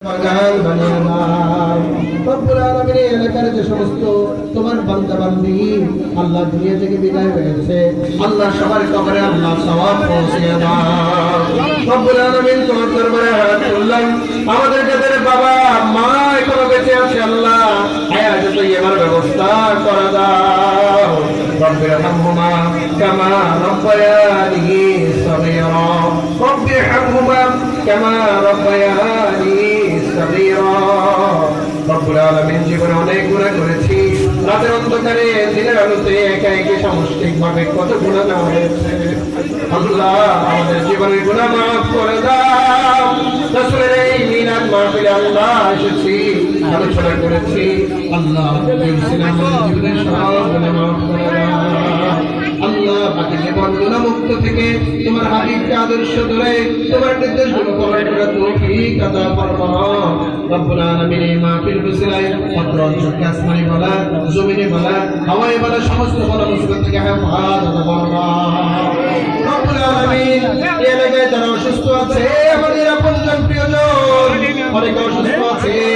বাগান বানিয়ে দাও রব্বুল আলামিন। এলাকার যে সমস্ত তোমার বান্দা বান্দি আল্লাহ দুনিয়া থেকে বিদায় হয়েছে, আল্লাহ সবার কবরে আল্লাহ সওয়াব পৌঁছে দাও রব্বুল আলামিন। তোমার দরবারে হাত তুললাম, আমাদের যাদের বাবা মা এখনো বেঁচে আছে আল্লাহ হায়াতে তৈয়বার ব্যবস্থা করে দাও। রব্বিরহামহুমা কামা রাব্বায়ানি সগীরা, রব্বিরহামহুমা কামা রাব্বায়ানি সগীরা। রব্বুল আলামিন জীবনে অনেক গুনাহ করেছি, রাতের অন্ধকারে দিনের আলোতে একা একা সামষ্টিকভাবে কত গুনাহ না হয়েছে আল্লাহ, আমাদের জীবনের গুনাহ মাফ করে দাও। রাসূলের এই মিলাদ মাহফিলে আল্লাহ এসেছি, আলোচনা করেছি আল্লাহ, বলছিলাম জীবনের সব গুনাহ মাফ করে দাও আল্লাহ। বাকি জীবন গুনাহ মুক্ত থেকে তোমার হাবিবকে আদর্শ ধরে তোমার নির্দেশগুলো পালন করার তৌফিক আতা ফরমাও রব্বুল আলামিন। এই মাহফিল বসিলায় পত্র অঞ্চলকে আসমানি বলা, জমিনে বলা, হাওয়ায় বলা সমস্ত বলা মুসিবত থেকে হেফাজত ফরমাও রব্বুল আলামিন। এই এলাকায় যারা অসুস্থ আছে, আমাদের আপনজন প্রিয়জন অনেক অসুস্থ আছে।